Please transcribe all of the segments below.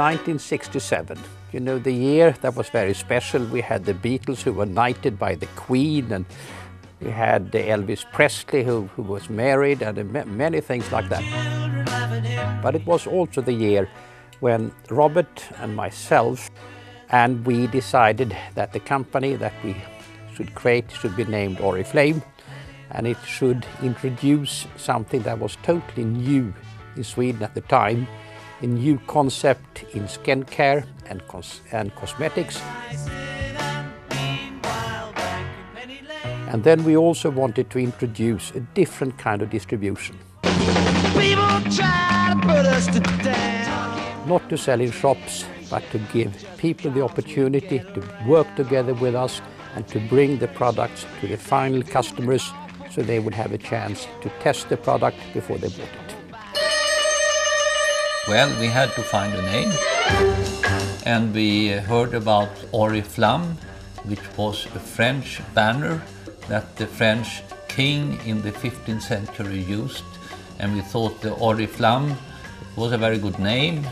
1967. You know, the year that was very special. We had the Beatles who were knighted by the Queen, and we had Elvis Presley who was married, and many things like that. But it was also the year when Robert and myself and we decided that the company that we should create should be named Oriflame, and it should introduce something that was totally new in Sweden at the time, a new concept in skincare and cosmetics. And then we also wanted to introduce a different kind of distribution. Not to sell in shops, but to give people the opportunity to work together with us and to bring the products to the final customers so they would have a chance to test the product before they bought it. Well, we had to find a name, and we heard about Oriflame, which was a French banner that the French king in the 15th century used, and we thought the Oriflame was a very good name.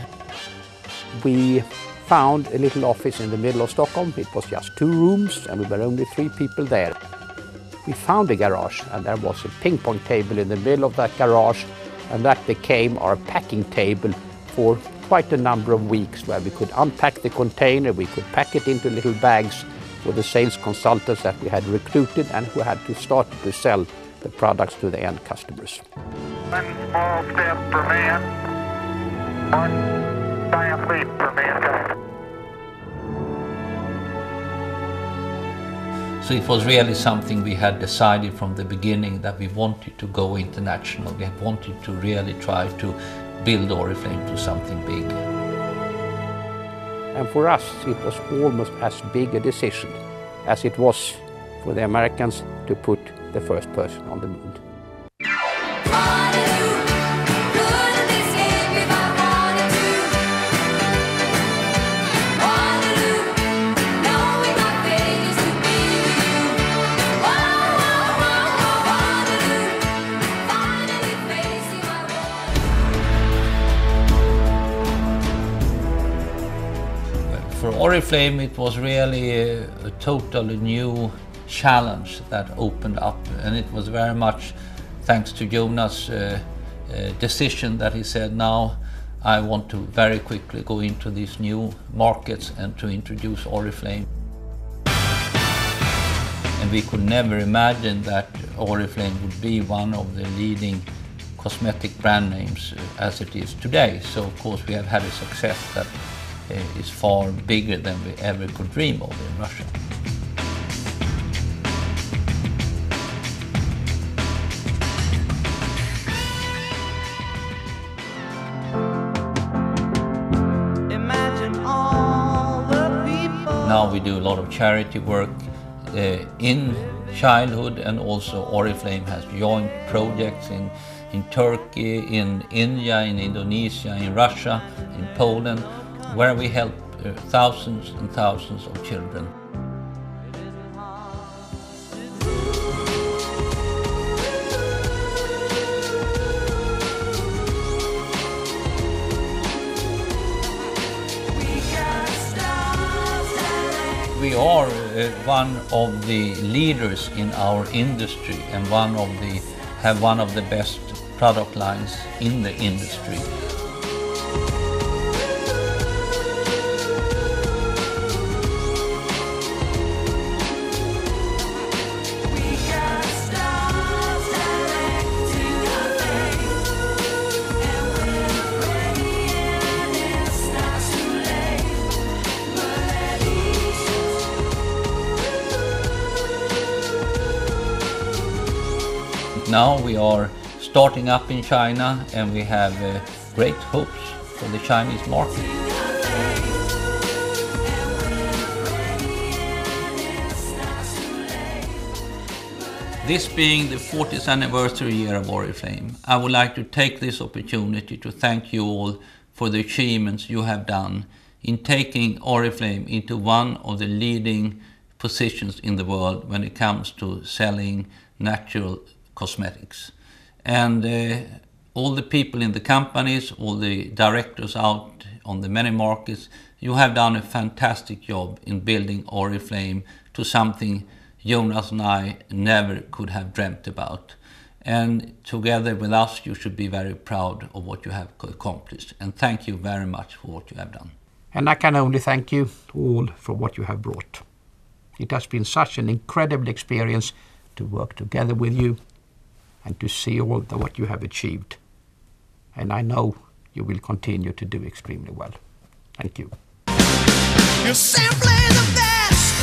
We found a little office in the middle of Stockholm. It was just 2 rooms and we were only 3 people there. We found a garage, and there was a ping pong table in the middle of that garage, and that became our packing table for quite a number of weeks, where we could unpack the container, we could pack it into little bags for the sales consultants that we had recruited and who had to start to sell the products to the end customers. One small step for man, one giant leap for mankind. So it was really something we had decided from the beginning, that we wanted to go international. We wanted to really try to build Oriflame to something big. And for us, it was almost as big a decision as it was for the Americans to put the first person on the moon. For Oriflame, it was really a totally new challenge that opened up, and it was very much thanks to Jonas' decision that he said, now I want to very quickly go into these new markets and to introduce Oriflame. And we could never imagine that Oriflame would be one of the leading cosmetic brand names as it is today. So of course we have had a success that is far bigger than we ever could dream of in Russia. Now we do a lot of charity work in childhood, and also Oriflame has joint projects in Turkey, in India, in Indonesia, in Russia, in Poland, where we help thousands and thousands of children. We are one of the leaders in our industry, and have one of the best product lines in the industry. Now we are starting up in China, and we have great hopes for the Chinese market. This being the 40th anniversary year of Oriflame, I would like to take this opportunity to thank you all for the achievements you have done in taking Oriflame into one of the leading positions in the world when it comes to selling natural cosmetics. And all the people in the companies, all the directors out on the many markets, you have done a fantastic job in building Oriflame to something Jonas and I never could have dreamt about. And together with us, you should be very proud of what you have accomplished. And thank you very much for what you have done. And I can only thank you all for what you have brought. It has been such an incredible experience to work together with you and to see all what you have achieved. And I know you will continue to do extremely well. Thank you. You're simply the best.